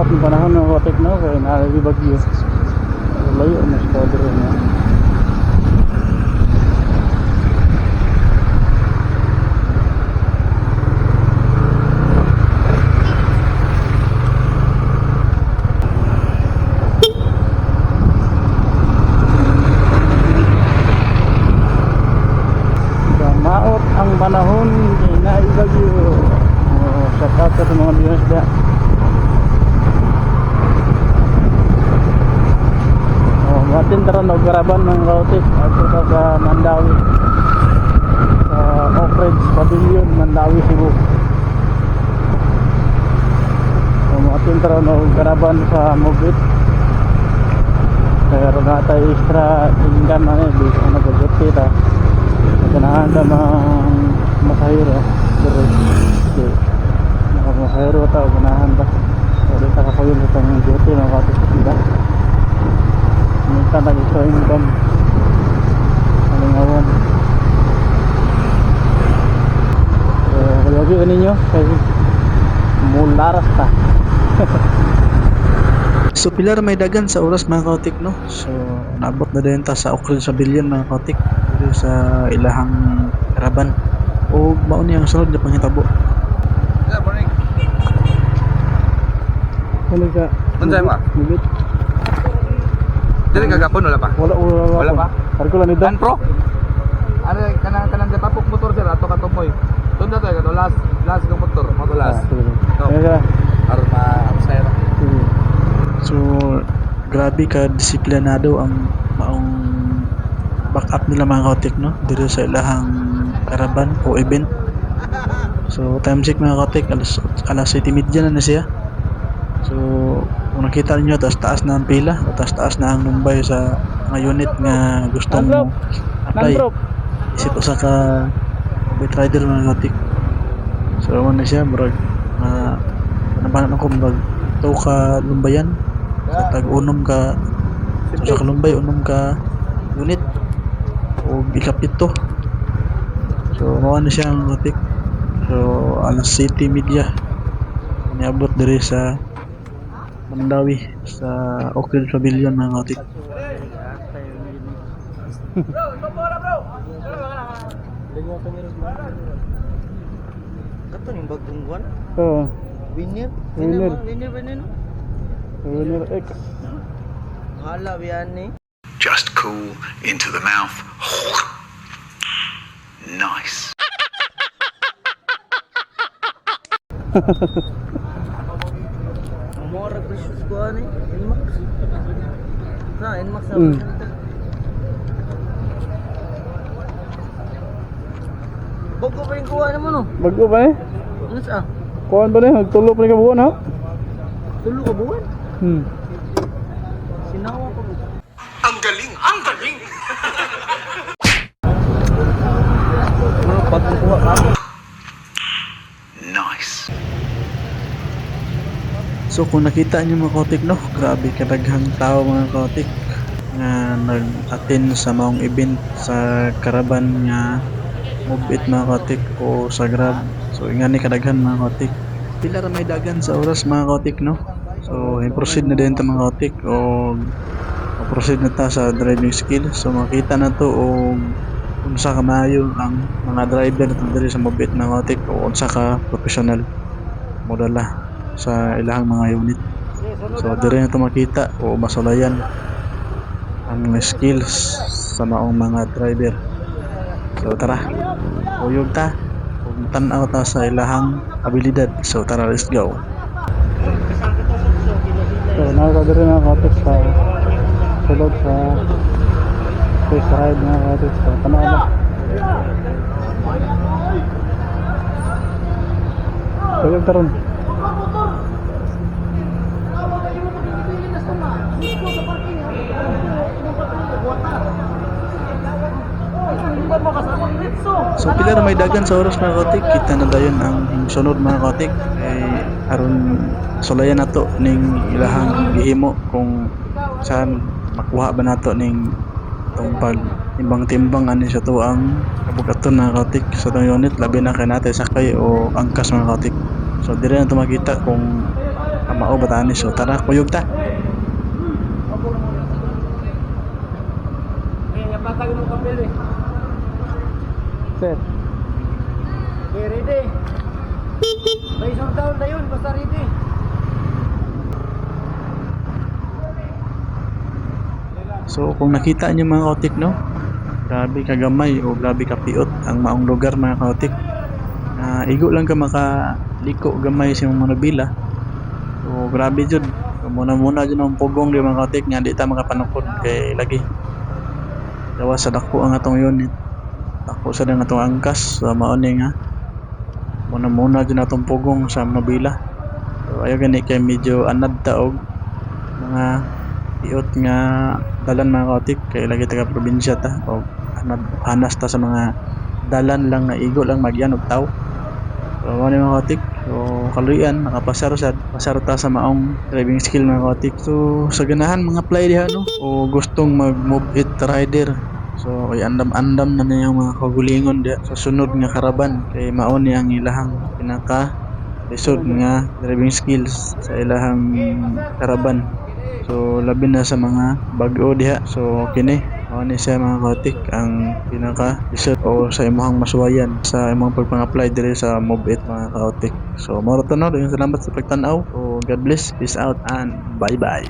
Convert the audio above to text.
yung panahon ng watik na kaya nalagi bagyo. Layo mas kadro niya. Maot ang panahon kay naibagyo. Shout out sa mga viewers dia. Matin tara nagaraban ng Rautik ato sa Mandawi. Sa Oak Ridge Pavilion, Mandawi, Cebu. Matin tara nagaraban sa Mobit. Kaya ron tayo extra income na eh, bisa na nag-duty ta. Ganahan ka ng masahiro pero masahiro ta ganahan ka ulit ka kayo sa itong duty ng katisita minta nag-extra income aling awan so kayagi ka ninyo kasi mularas ta. So pilar may dagan sa oras mga kautik no. So naabot na din ta sa Oak Ridge Pavilion mga kautik dito sa ilahang karaban. O mao ni ang sunod na panghitabo. Good morning. Ano ka? Unsay mo? Mubit. Dili kagapon wala pa. Wala pa. Parko lang ito. Dan pro. Ano kanang tapok motor sir ato katumoy. Tunda to kato last ng motor, mo to last. Kaya Aron ma-sayro. So grabe ka disiplinado ang maong backup nila mga kautik no dito sa ilahang karaban o event. So time check mga kautik alas 7:30 na siya. So kung nakita niyo taas na ang pila o taas na ang numbay sa mga unit nga gustong apply isip usa ka bike rider mga kautik. So ano siya murag nabanan ako murag to ka lumbayan so tag-unom ka so sa kalumbay unom ka unit o ikapit to. So mao na siya ang kautik. So alas 7:30 niabot diri sa Mandawi sa Oak Ridge Pavilion mga kautik. Kato ning bagong kuan? Oo. Winner Winner X. hala biyan ni. Just cool into the mouth. Nice. Mora precious kuan ni. Inmax. Inmax na. Bago pa yung kuha naman no? Bago ba eh? Ano sa? Kuhan ba na? Nagtulo pa rin ka buwan ha? Tulo ka buwan? Sinawa pa ko. Ang galing! Ang galing! Ano bagong kuha ka? Nice. So kung nakita niyo mga kautik no, grabe kadaghang tao mga kautik nga nag-attend sa maong event sa karaban nga Mobit mga kautik o sa Grab. So ingani kadaghan mga kautik. Pila ra may dagan sa oras mga kautik no. So i-proceed na din ta mga kautik o proceed na ta sa driving skill. So makita na to o unsa ka maayo ang mga driver na diri sa Mobit mga kautik o unsa ka professional modala sa ilahang mga unit. So dire na to makita o masulayan ang skills sa maong mga driver. So tara, uyog ta ug tan-aw ta sa ilahang abilidad. So tara, let's go. So nakakadiri na katis sa sulod sa face ride na katis sa Panama. Uyog taron. So pila ra may dagan sa oras mga kautik, kita na dayon ang sunod mga kautik ay aron sulayan nato ning ilahang gihimo kung saan makuha ba nato ning tong pag timbang-timbang ani sa tuang kabugaton mga kautik sa tong unit labi na kay natin sakay o angkas mga kautik. So dire na to makita kung kamao batani. So tara kuyog ta. Napatag mo papel eh. Sir. Okay, ready. May isang taon na yun, basta ready. So kung nakita niyo mga kautik, no, grabe kagamay o grabe kapiot ang maong lugar mga kautik. Igo lang ka makaliko gamay sa mga nabila. So grabe jud. Muna jud ang pugong di mga kautik nga di ta makapanukod kay lagi. Dawa sa dako ang atong unit. Dako sa dang atong angkas sa mao ni nga. Muna jud atong pugong sa nabila. So ayo gani kay medyo anad ta og mga iot nga dalan mga kautik kay lagi taga probinsya ta o hanas ta sa mga dalan lang na igo lang magyan og tao. So ano mga kautik, so kaluyan nakapasar ta sa maong driving skill mga kautik. So sa ganahan mga apply diha no o gustong mag move it rider, so ay andam-andam na niyang mga kagulingon diha sa sunod nga karaban kay mao ni ang ilahang pinaka lisod nga driving skills sa ilahang karaban. So labi na sa mga bag-o diha. So kini mao ni siya mga kautik ang pinaka lisod o sa imong masuwayan sa imong pagpang-apply diri sa Move It mga kautik. So mao ra to no, salamat sa pagtan-aw. So God bless, peace out and bye bye.